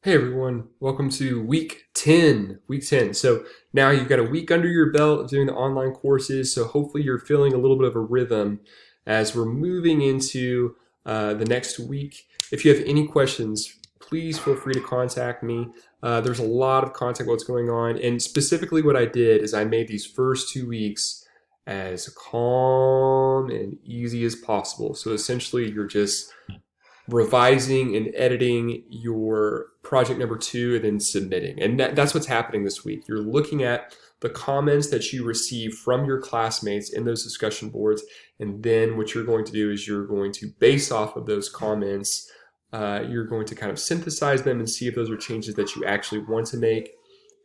Hey everyone, welcome to week 10. Week 10. So now you've got a week under your belt of doing the online courses. So hopefully you're feeling a little bit of a rhythm as we're moving into the next week. If you have any questions, please feel free to contact me. There's a lot of content what's going on, and specifically what I did is I made these first 2 weeks as calm and easy as possible. So essentially you're just revising and editing your project number 2 and then submitting. And that's what's happening this week. You're looking at the comments that you receive from your classmates in those discussion boards. And then what you're going to do is you're going to, based off of those comments, you're going to kind of synthesize them and see if those are changes that you actually want to make,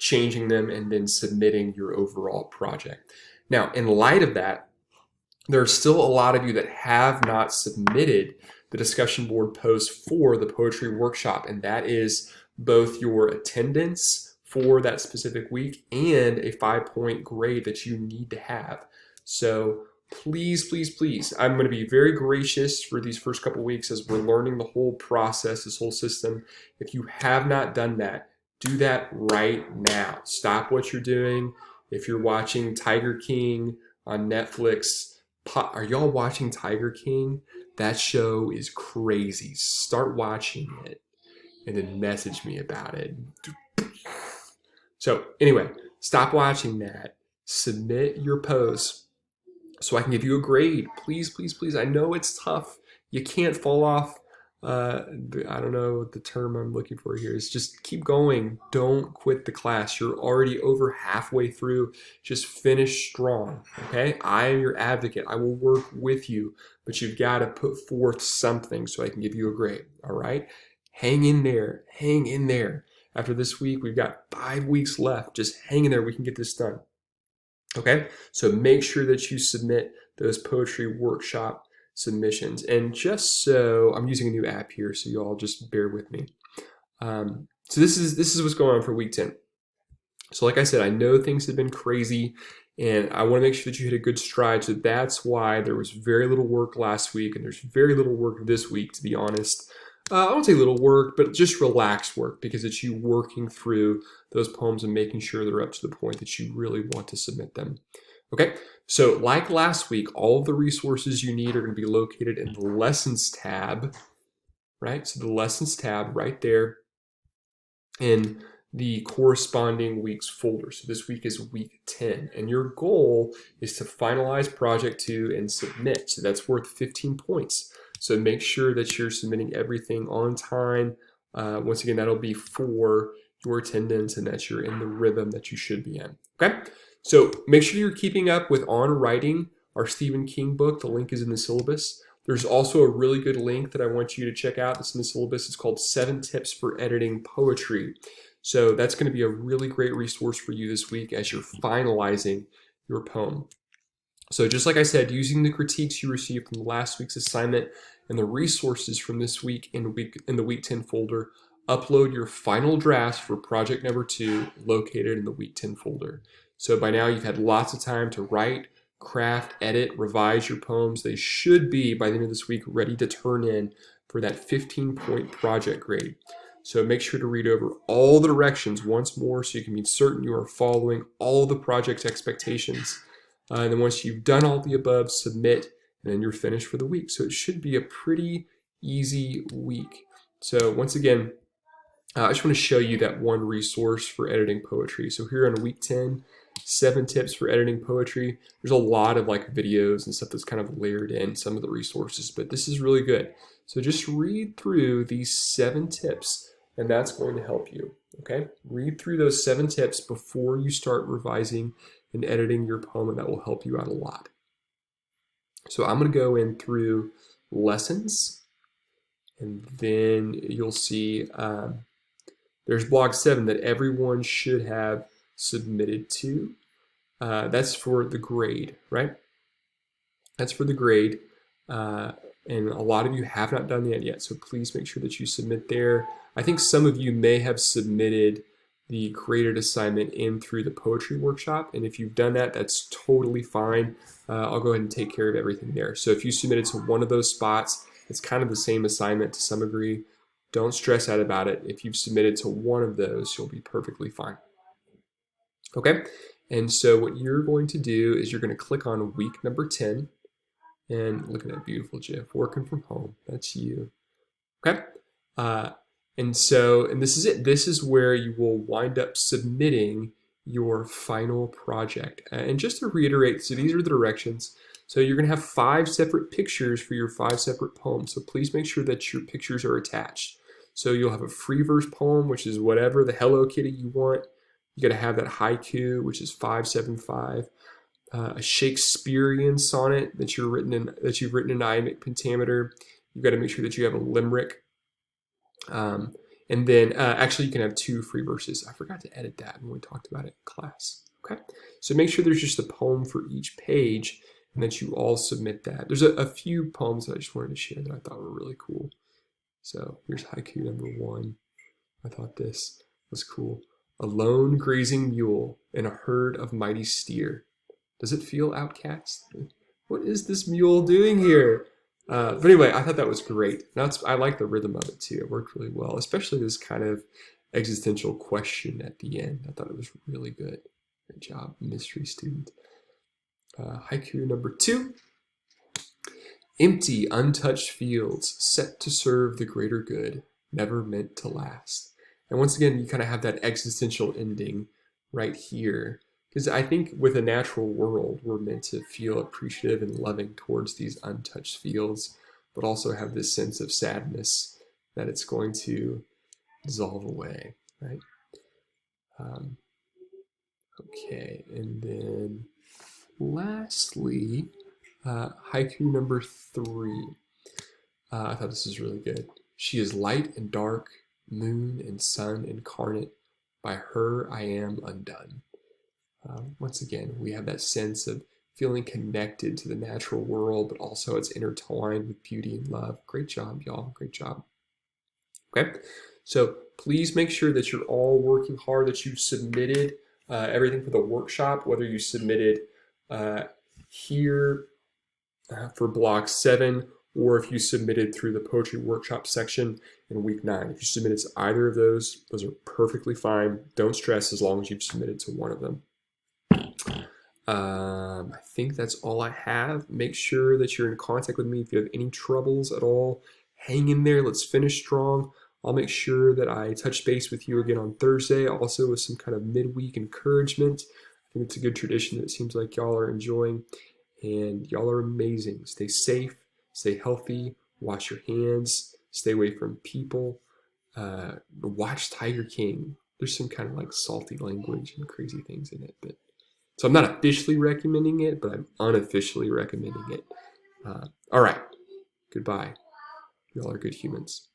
changing them, and then submitting your overall project. Now, in light of that, there are still a lot of you that have not submitted the discussion board post for the poetry workshop, and that is both your attendance for that specific week and a 5-point grade that you need to have. So please, please, please, I'm going to be very gracious for these first couple weeks as we're learning the whole process, this whole system. If you have not done that, do that right now. Stop what you're doing. If you're watching Tiger King on Netflix, are y'all watching Tiger King? That show is crazy. Start watching it and then message me about it. So anyway, stop watching that. Submit your post so I can give you a grade. Please, please, please. I know it's tough. You can't fall off. I don't know the term I'm looking for here. Is just keep going. Don't quit the class. You're already over halfway through. Just finish strong. Okay? I am your advocate. I will work with you, but you've got to put forth something so I can give you a grade. All right? Hang in there. Hang in there. After this week, we've got 5 weeks left. Just hang in there. We can get this done. Okay? So make sure that you submit those poetry workshop submissions. And just so, I'm using a new app here, so you all just bear with me. So this is what's going on for week 10. So like I said, I know things have been crazy, and I want to make sure that you hit a good stride. So that's why there was very little work last week, and there's very little work this week, to be honest. I won't say little work, but just relaxed work, because it's you working through those poems and making sure they're up to the point that you really want to submit them. Okay, so like last week, all of the resources you need are going to be located in the Lessons tab, right? So the Lessons tab right there in the corresponding week's folder. So this week is week 10, and your goal is to finalize project 2 and submit. So that's worth 15 points. So make sure that you're submitting everything on time. Once again, that'll be for your attendance and that you're in the rhythm that you should be in. Okay? So make sure you're keeping up with On Writing, our Stephen King book. The link is in the syllabus. There's also a really good link that I want you to check out that's in the syllabus. It's called 7 Tips for Editing Poetry. So that's going to be a really great resource for you this week as you're finalizing your poem. So just like I said, using the critiques you received from last week's assignment and the resources from this week in the week 10 folder, upload your final drafts for project number 2 located in the week 10 folder. So by now you've had lots of time to write, craft, edit, revise your poems. They should be, by the end of this week, ready to turn in for that 15-point project grade. So make sure to read over all the directions once more so you can be certain you are following all the project's expectations. And then once you've done all the above, submit, and then you're finished for the week. So it should be a pretty easy week. So once again, I just want to show you that one resource for editing poetry. So here on week 10, 7 tips for editing poetry. There's a lot of like videos and stuff that's kind of layered in some of the resources, but this is really good. So just read through these 7 tips, and that's going to help you. Okay? Read through those 7 tips before you start revising and editing your poem, and that will help you out a lot. So I'm going to go in through lessons, and then you'll see there's blog 7 that everyone should have submitted to. That's for the grade, right? That's for the grade. And a lot of you have not done that yet, so please make sure that you submit there. I think some of you may have submitted the graded assignment in through the poetry workshop, and if you've done that, that's totally fine. I'll go ahead and take care of everything there. So if you submitted to one of those spots, it's kind of the same assignment to some degree. Don't stress out about it. If you've submitted to one of those, you'll be perfectly fine. Okay? And so what you're going to do is you're going to click on week number 10. And look at that beautiful GIF, working from home. That's you. Okay? And this is it. This is where you will wind up submitting your final project. And just to reiterate, so these are the directions. So you're going to have 5 separate pictures for your 5 separate poems. So please make sure that your pictures are attached. So you'll have a free verse poem, which is whatever the Hello Kitty you want. You got to have that haiku, which is 575. A Shakespearean sonnet that you've written in iambic pentameter. You've got to make sure that you have a limerick. And then actually you can have 2 free verses. I forgot to edit that when we talked about it in class. Okay, so make sure there's just a poem for each page and that you all submit that. There's a few poems that I just wanted to share that I thought were really cool. So here's haiku number 1. I thought this was cool. A lone grazing mule in a herd of mighty steer. Does it feel outcast? What is this mule doing here? But anyway, I thought that was great. I like the rhythm of it too. It worked really well, especially this kind of existential question at the end. I thought it was really good. Great job, mystery student. Haiku number 2. Empty, untouched fields set to serve the greater good, never meant to last. And once again, you kind of have that existential ending right here. Because I think with a natural world, we're meant to feel appreciative and loving towards these untouched fields, but also have this sense of sadness that it's going to dissolve away, right? Okay, and then lastly, haiku number 3. I thought this was really good. She is light and dark, moon and sun incarnate. By her I am undone. Once again, we have that sense of feeling connected to the natural world, but also it's intertwined with beauty and love. Great job, y'all. Great job. Okay, so please make sure that you're all working hard, that you've submitted everything for the workshop, whether you submitted here for block 7, or if you submitted through the poetry workshop section in week 9. If you submitted to either of those are perfectly fine. Don't stress as long as you've submitted to one of them. I think that's all I have. Make sure that you're in contact with me if you have any troubles at all. Hang in there. Let's finish strong. I'll make sure that I touch base with you again on Thursday, also with some kind of midweek encouragement. I think it's a good tradition that it seems like y'all are enjoying, and y'all are amazing. Stay safe, stay healthy, wash your hands, stay away from people. Watch Tiger King. There's some kind of like salty language and crazy things in it, but so I'm not officially recommending it, but I'm unofficially recommending it. All right. Goodbye. Y'all are good humans.